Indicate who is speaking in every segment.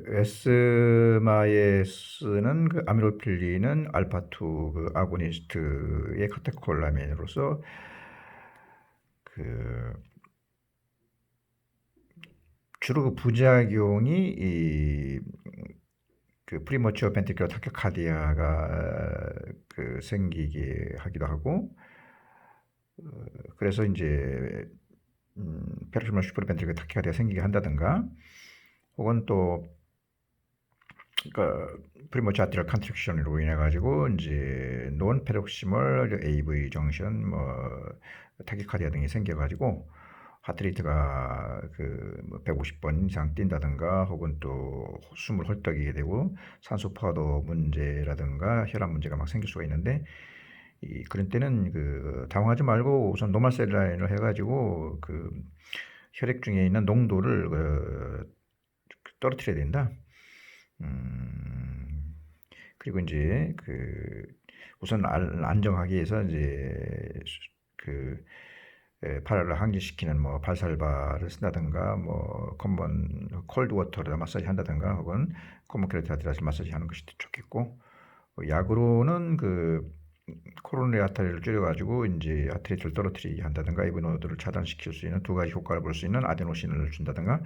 Speaker 1: 에스마에 쓰는 아미로필린은 알파2 아고니스트의 카테콜라민으로서 그 주로 부작용이 프리머추어 벤트리큘러 타키카디아가 생기게 하기도 하고, 그래서 이제 페로ksi멀 슈퍼벤트리큘러 타키카디아가 생기게 한다든가, 혹은 또 프리머추어 아트리얼 컨트릭션으로 인해 가지고 이제 논 페록시멀 AV 정션 타키카디아 등이 생겨 가지고 하트레이트가 150번 이상 뛴다든가, 혹은 또 숨을 헐떡이게 되고 산소 포화도 문제라든가 혈압 문제가 막 생길 수가 있는데, 그런 때는 당황하지 말고 우선 노멀 셀라인을 해가지고 혈액 중에 있는 농도를 떨어뜨려야 된다. 그리고 이제 우선 안정하기 위해서 이제 발열을 항진시키는 발살바를 쓴다든가, 컴먼 콜드 워터로 마사지 한다든가, 혹은 컴먼 클레타드라스 마사지 하는 것이 좋겠고, 약으로는 코로나리 아타리를 줄여가지고 이제 아트레이트를 떨어뜨리게 한다든가, AV 노드를 차단시킬 수 있는 두 가지 효과를 볼 수 있는 아데노신을 준다든가,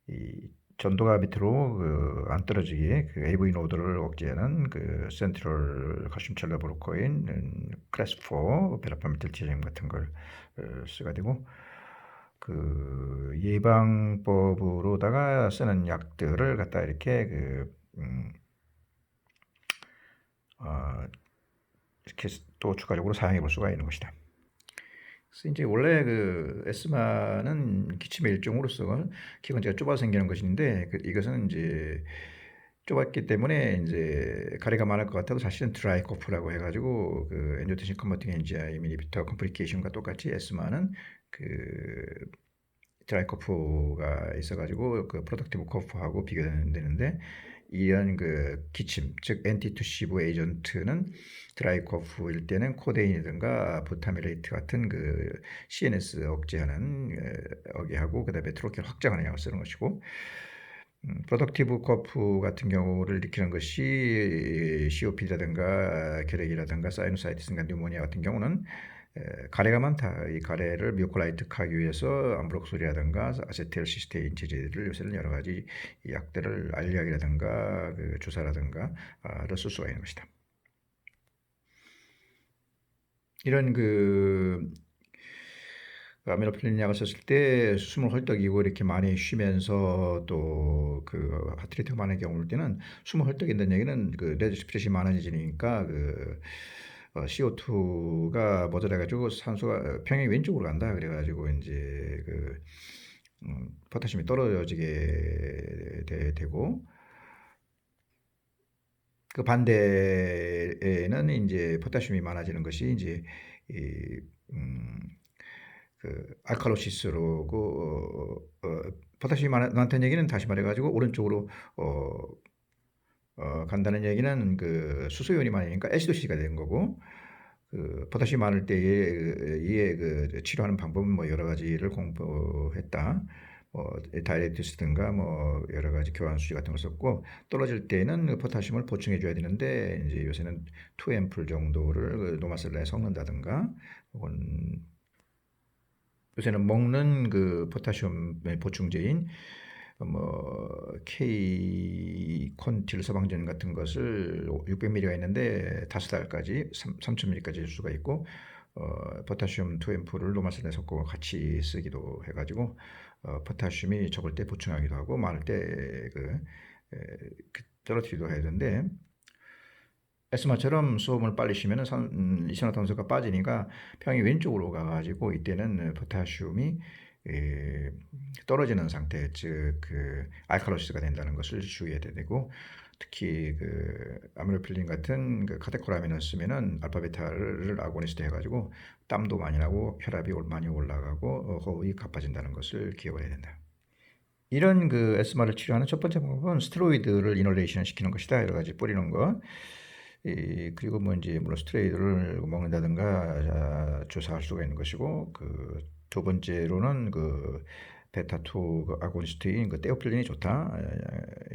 Speaker 1: 이 전도가 밑으로 안 떨어지게 AV 노드를 억제하는 센트럴 칼슘 첼로브로코인 클래스 4 베라파미틸티제임 같은 걸 쓰게 되고, 예방법으로다가 쓰는 약들을 갖다 이렇게 이렇게 또 추가적으로 사용해 볼 수가 있는 것이다. 그래서 이제 원래 에스마는 기침의 일종으로서 기관지가 좁아 생기는 것인데, 이것은 이제 좁았기 때문에 이제 가래가 많을 것 같아도 사실은 드라이 코프라고 해가지고 엔지오텐신 컨버팅 엔자임 이니비터 컴플리케이션과 똑같이 에스마는 드라이 코프가 있어가지고 프로덕티브 코프하고 비교되는데, 이런 기침, 즉 엔티투시브 에이전트는 드라이 코프일 때는 코데인이든가 부타미레이트 같은 CNS 억제하고 그다음에 트로키를 확장하는 약을 쓰는 것이고, 프로덕티브 코프 같은 경우를 일으키는 것이 COPD라든가 결핵이라든가 사이누사이티스나 뉴모니아 같은 경우는 가래가 많다. 이 가래를 미오콜라이트하기 위해서 암브록솔이라든가 아세틸시스테인 제제를 요새는 여러 가지 약들을 알약이라든가 주사라든가를 쓸 수가 있는 것이다. 이런 아미노필린 약을 썼을 때 숨을 헐떡이고 이렇게 많이 쉬면서 또 하트레이트가 많은 경우일 때는 숨을 헐떡인다는 얘기는 레드스프레시 많아지니까 CO2가 모자라가지고 산소가 평형이 왼쪽으로 간다. 그래가지고 이제 포타슘이 떨어지게 되고, 반대에는 이제 포타슘이 많아지는 것이 이제 알칼로시스로 포타슘이 많다는 얘기는 다시 말해가지고 오른쪽으로 간다는 얘기는 수소이온이 많으니까 애시도시가 되는 거고, 포타슘이 많을 때에 치료하는 방법은 여러 가지를 공부했다. 다이렉트스든가 여러 가지 교환 수지 같은 걸 썼고, 떨어질 때는 포타슘을 보충해 줘야 되는데 이제 요새는 2앰플 정도를 노마셀라에 섞는다든가, 혹은 요새는 먹는 포타슘 보충제인 K 콘틸 서방전 같은 것을 600mg가 있는데 5달까지 3000mg까지 줄 수가 있고, 포타슘 2앰플을 노마셀라에 섞고 같이 쓰기도 해가지고 포타슘이 적을 때 보충하기도 하고 많을 때 떨어뜨리기도 해야 되는데, 에스마처럼 수음을 빨리 쉬면 이산화탄소가 빠지니까 평이 왼쪽으로 가가지고 이때는 포타슘이 떨어지는 상태, 즉 알칼로시스가 된다는 것을 주의해야 되고, 특히 아미노필린 같은 카테콜아민을 쓰면은 알파베타를 아고니스트 해가지고 땀도 많이 나고 혈압이 많이 올라가고 호흡이 가빠진다는 것을 기억해야 된다. 이런 에스마를 치료하는 첫 번째 방법은 스테로이드를 이놀레이션 시키는 것이다. 여러 가지 뿌리는 거. 그리고 이제 물론 스테로이드를 먹는다든가 주사할 수가 있는 것이고, 두 번째로는 베타2 그 아고니스트인 그 테오필린이 좋다.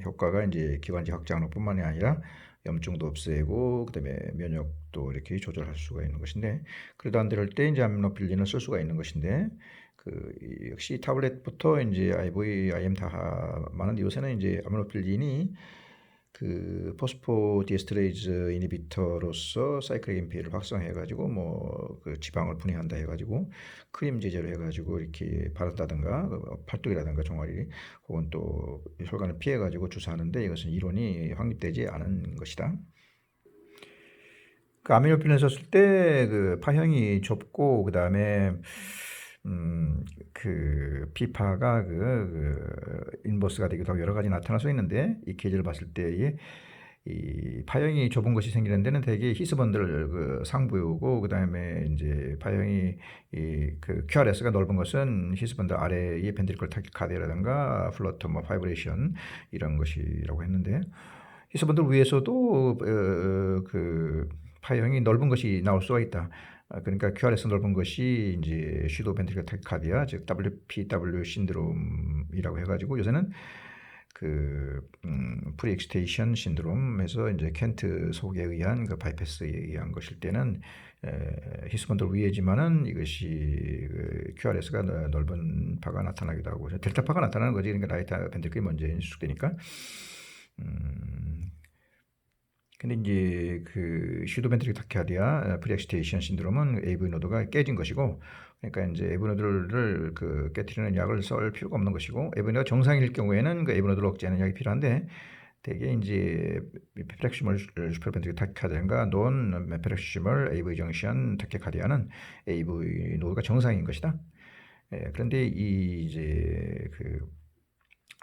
Speaker 1: 효과가 이제 기관지 확장뿐만이 아니라 염증도 없애고 그다음에 면역도 이렇게 조절할 수가 있는 것인데, 그래도 안 될 때 이제 아미노필린을 쓸 수가 있는 것인데, 역시 타블렛부터 이제 IV, IM 다 많은데 요새는 이제 아미노필린이 그 포스포디에스트레이즈 이니비터로서 사이클릭 MP를 활성화해가지고 뭐 그 지방을 분해한다 해가지고 크림 제제로 해가지고 이렇게 바른다든가 팔뚝이라든가 종아리 혹은 또 혈관을 피해가지고 주사하는데, 이것은 이론이 확립되지 않은 것이다. 그 아미노필을 썼을 때 그 파형이 좁고 그다음에 그 피파가 인버스가 되기도 하고 여러 가지 나타날 수 있는데, 이 케이지를 봤을 때에 이 파형이 좁은 것이 생기는 데는 대개 히스번들 그 상부이고, 그다음에 이제 파형이 그 QRS가 넓은 것은 히스번들 아래의 벤트리클 타키카디라든가 플러터 뭐 파이브레이션 이런 것이라고 했는데, 히스번들 위에서도 그 파형이 넓은 것이 나올 수가 있다. 그러니까 QRS 넓은 것이 이제 슈도 벤트리클 타키카디아, 즉 WPW 신드롬이라고 해가지고 요새는 그 프리엑시테이션 신드롬에서 이제 켄트 속에 의한 그 바이패스에 의한 것일 때는 히스번들 위에지만은 이것이 그 QRS가 넓은 파가 나타나기도 하고 델타 파가 나타나는 거지. 그러니까 라이트 벤트리클이 먼저 인수되니까. 근데 이제 그 슈도벤트릭 타키아디아 프리엑시테이션 신드롬은 AV 노드가 깨진 것이고, 그러니까 이제 AV 노드를 그 깨트리는 약을 쓸 필요가 없는 것이고, AV 노드가 정상일 경우에는 그 AV 노드를 억제하는 약이 필요한데, 대개 이제 페렉시멀 슈퍼벤트릭 타키카디아인가 논 페렉시멀 AV 정션 타키카디아는 AV 노드가 정상인 것이다. 그런데 이 이제 그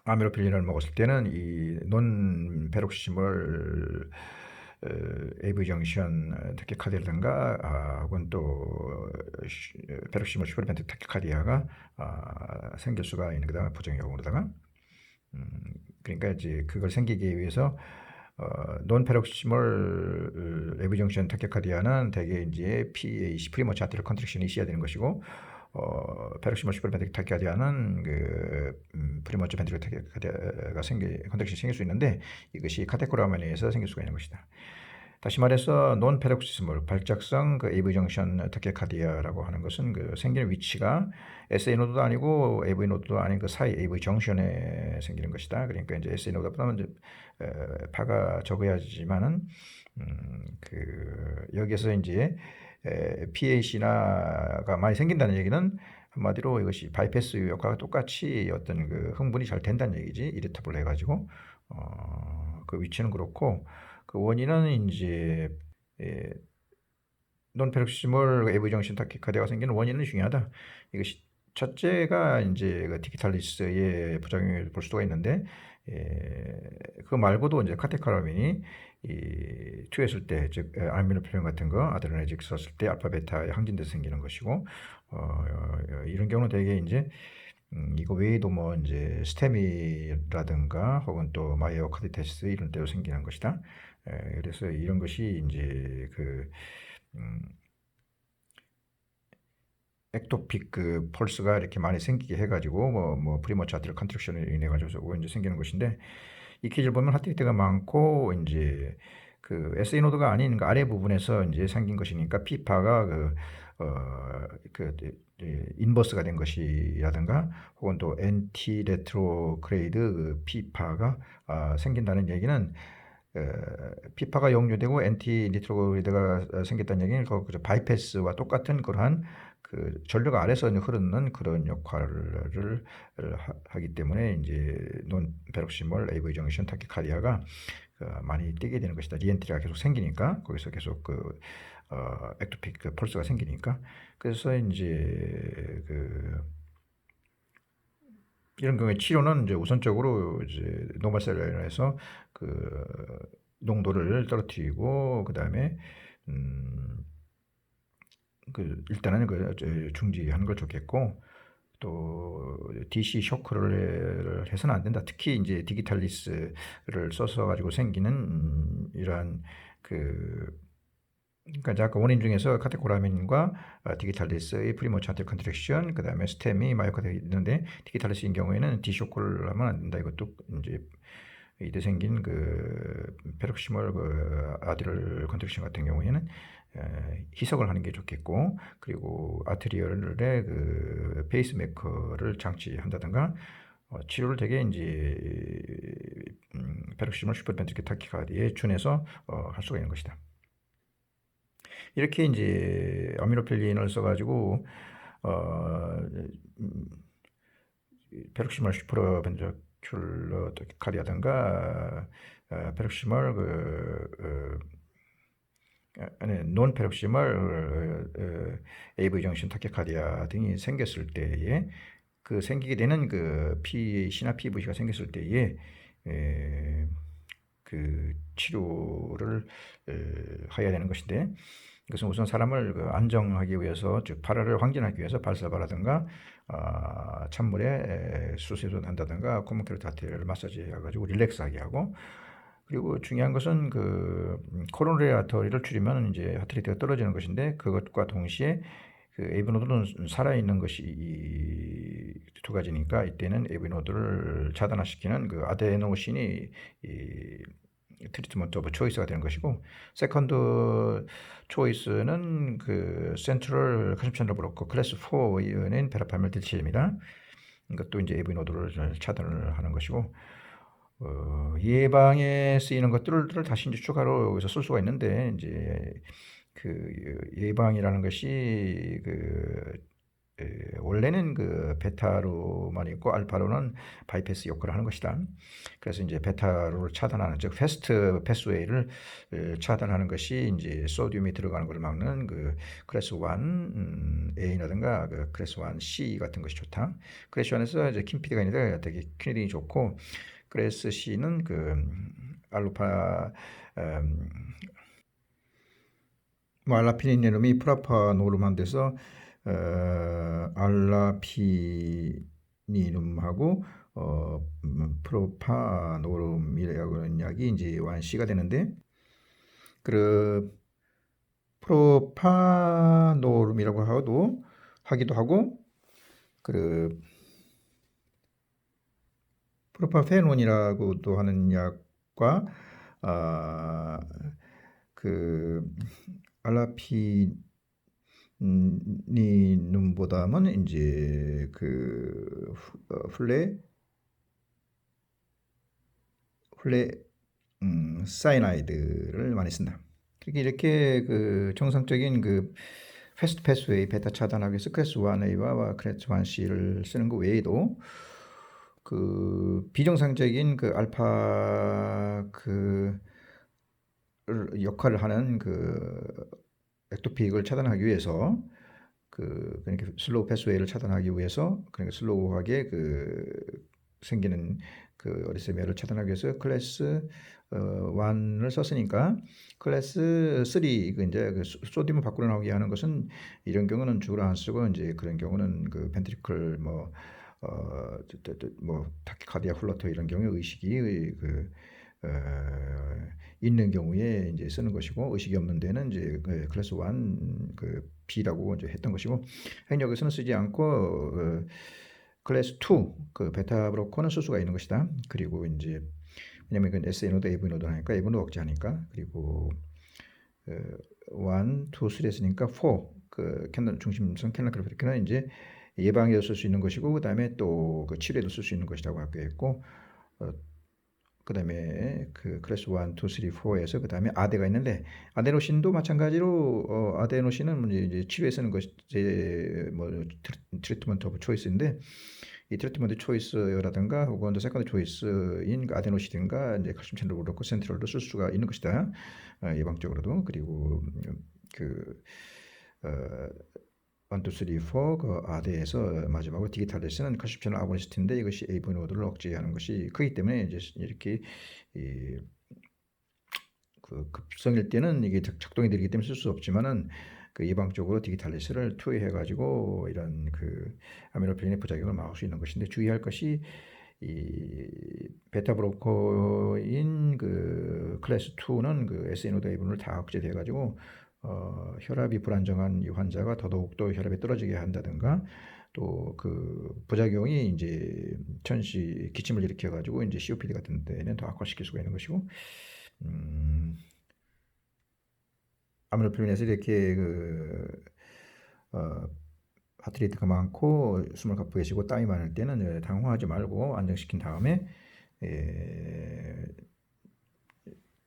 Speaker 1: 아미로필린을 먹었을 때는 이 논 페록시멀 AV 정션 타키카디라든가 혹은 또 페록시멀 슈퍼벤트 타키카디아가 생길 수가 있는 거다. 부정약으로다가 그러니까 이제 그걸 생기기 위해서 논 페록시멀 AV 정션 타키카디아는 대개 이제 PAC 프리머치 아테리얼 컨트랙션이 있어야 되는 것이고, 페록시멀 슈퍼벤트릭 타키카디아는 프리머치 벤트릭 타키카디아가 컨트랙션이 생길 수 있는데, 이것이 카테코라만에 의해서 생길 수가 있는 것이다. 다시 말해서 논 페록시스몰 발작성 그 AV 정션 타키카디아라고 하는 것은 그 생기는 위치가 SA 노드도 아니고 AV 노드도 아닌 그 사이 AV 정션에 생기는 것이다. 그러니까 이제 SA 노드보다는 이제 파가 적어야지만은 그 여기에서 이제 PAC나가 많이 생긴다는 얘기는 한마디로 이것이 바이패스 효과가 똑같이 어떤 그 흥분이 잘 된다는 얘기지. 이리터블 해가지고 그 위치는 그렇고, 그 원인은 이제 논페록시멀 AV 정신 타키카디아가 생기는 원인은 중요하다. 이것이 첫째가 이제 그 디기탈리스의 부작용을 볼 수가 있는데, 그거 말고도 이제 카테카라민이 투했을 때, 즉 아미노필린 같은 거 아드레나직 썼을 때 알파 베타에 항진돼서 생기는 것이고, 이런 경우는 되게 이제 이거 외에도 뭐 이제 스테미라든가 혹은 또 마이오카디테스 이런 데로 생기는 것이다. 그래서 이런 것이 이제 그 액토픽 그 펄스가 이렇게 많이 생기게 해가지고 뭐 프리머치 아트리얼 컨트랙션을 인해 가지고 이제 생기는 것인데, 이 케이지를 보면 하트리트가 많고 이제 그 SA 노드가 아닌 그 아래 부분에서 이제 생긴 것이니까 피파가 그 인버스가 된 것이라든가 혹은 또 엔티 레트로그레이드 그 피파가 생긴다는 얘기는 피파가 역류되고 엔티 리트로그레이드가 생겼다는 얘기는 그 바이패스와 똑같은 그러한 그 전력 아래서 흐르는 그런 역할을 하기 때문에 이제 논 페록시멀 AV 정션 타키카디아가 많이 뛰게 되는 것이다. 리엔트리가 계속 생기니까 거기서 계속 액토픽 펄스가 생기니까. 그래서 이제 이런 경우에 치료는 이제 우선적으로 이제 노멀셀러에서 그 농도를 떨어뜨리고 그다음에 일단은 중지하는 걸 좋겠고, 또 DC 쇼크를 해서는 안 된다. 특히 이제 디기탈리스를 써서 가지고 생기는 이러한 그 그러니까 이제 아까 원인 중에서 카테코라민과 디기탈리스의 프리모차트 컨트랙션, 그 다음에 스템이 마이오카드에 있는데 디기탈리스인 경우에는 디쇼크를 하면 안 된다. 이것도 이제 이때 생긴 그 페록시멀 그 아트리얼 컨트랙션 같은 경우에는 희석을 하는 게 좋겠고, 그리고 아트리얼의 그 페이스메이커를 장치한다든가 치료를 되게 이제 페록시멀 슈퍼벤트리크 타키카르디에 준해서 할 수가 있는 것이다. 이렇게 이제 아미노필린을 써가지고 페록시멀 슈퍼벤트리큘러 타키카르디라든가 페록시멀 논 페록시멀 AV 정신 타키카르디아 등이 생겼을 때에 그 생기게 되는 그 신화 PVC가 생겼을 때에 그 치료를 해야 되는 것인데, 이것은 우선 사람을 안정하기 위해서, 즉 발화를 확진하기 위해서 발사바라든가 찬물에 수세도 한다든가 코몽테르 타티를 마사지 해가지고 릴렉스하게 하고, 그리고 중요한 것은 그 코로나리 아터리를 줄이면 이제 하트레이트가 떨어지는 것인데, 그것과 동시에 그 AV 노드는 살아있는 것이 이 두 가지니까 이때는 AV 노드를 차단화시키는 그 아데노신이 이 트리트먼트 오브 초이스가 되는 것이고, 세컨드 초이스는 그 센트럴 컨셉션을 브로커 클래스 4인 베라파멜틸칠입니다. 이것도 이제 AV 노드를 차단을 하는 것이고, 예방에 쓰이는 것들을 다시 이제 추가로 여기서 쓸 수가 있는데, 이제 그 예방이라는 것이 원래는 그 베타로만 있고 알파로는 바이패스 역할을 하는 것이다. 그래서 이제 베타로를 차단하는, 즉 패스트 패스웨이를 차단하는 것이 이제 소듐이 들어가는 것을 막는 그 클래스 1 A라든가 그 클래스 1 C 같은 것이 좋다. 클래스 1에서 이제 킴피드가 있는데 되게 퀴니딘이 좋고, 클래스 C는 그 알파 뭐 알라피닌이름이 프라파노름한 데서 알라피니름하고 프로파노름이라고 하는 약이 이제 1C가 되는데, 그 프로파노름이라고 하기도 하고, 그 프로파페논이라고도 하는 약과 그 알라피닌보다는 이제 그 플레 사이나이드를 많이 쓴다. 이렇게 그 정상적인 그 패스트 패스웨이 베타 차단하기 위해서 클래스 1A와 클래스 1C를 쓰는 것 외에도 그 비정상적인 그 알파 그 역할을 하는 그 액토픽을 차단하기 위해서, 그러니까 슬로우 패스웨이를 차단하기 위해서, 그러니까 슬로우하게 생기는 그 어리세미아를 차단하기 위해서 클래스 1을 썼으니까 클래스 3 이제 소디움 밖으로 나오게 하는 것은, 이런 경우는 죽으라 안 쓰고, 이제 그런 경우는 그 벤트리클 타키카디아 플러터 이런 경우에 의식이 있는 경우에 이제 쓰는 것이고, 의식이 없는 데는 이제 클래스 1 B라고 이제 했던 것이고, 행력에서는 쓰지 않고 클래스 2 베타 브로커는 쓸 수가 있는 것이다. 그리고 이제 왜냐면 그 SA 노드, AV 노드 하니까 AV 노드 억제하니까, 그리고 1, 2, 3 했으니까 4 캐널 중심성 캐널 그래프는 이제 예방에도 쓸 수 있는 것이고, 그 다음에 또 그 치료에도 쓸 수 있는 것이라고 하겠고, 그 다음에 그 클래스 1, 2, 3, 4에서 그 다음에 아데가 있는데, 아데노신도 마찬가지로 아데노신은 이제 치료에 쓰는 것이 이제 트리트먼트 오브 초이스인데, 이 트리트먼트 초이스라든가 혹은 세컨드 초이스인 아데노신인가 이제 칼슘 채널로 그렇고 센트럴도 쓸 수가 있는 것이다. 예방적으로도. 그리고 그 1, 2, 3, 4 아데에서 마지막으로 디기탈리스는 칼슘 채널 아고니스트인데, 이것이 AV 노드를 억제하는 것이 크기 때문에 이제 이렇게 그 급성일 때는 이게 작동이 되기 때문에 쓸 수 없지만은, 그 예방적으로 디기탈리스를 투여해 가지고 이런 그 아미노필린의 부작용을 막을 수 있는 것인데, 주의할 것이 이 베타 브로커인 그 클래스 2는 그 SNOD AV를 다 억제돼 가지고 혈압이 불안정한 이 환자가 더더욱더 혈압이 떨어지게 한다든가 또 그 부작용이 이제 천시 기침을 일으켜 가지고 이제 COPD 같은 데는 더 악화시킬 수가 있는 것이고 음 아무래도 인해서 이렇게 어 하트레이트가 많고 숨을 가쁘게 쉬고 땀이 많을 때는 당황하지 말고 안정시킨 다음에 에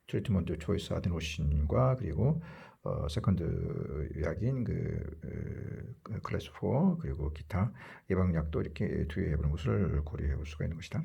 Speaker 1: 트리트먼트 초이스 아데노신과 그리고 세컨드 약인 클래스 4 그리고 기타 예방약도 이렇게 투여해 보는 것을 고려해 볼 수가 있는 것이다.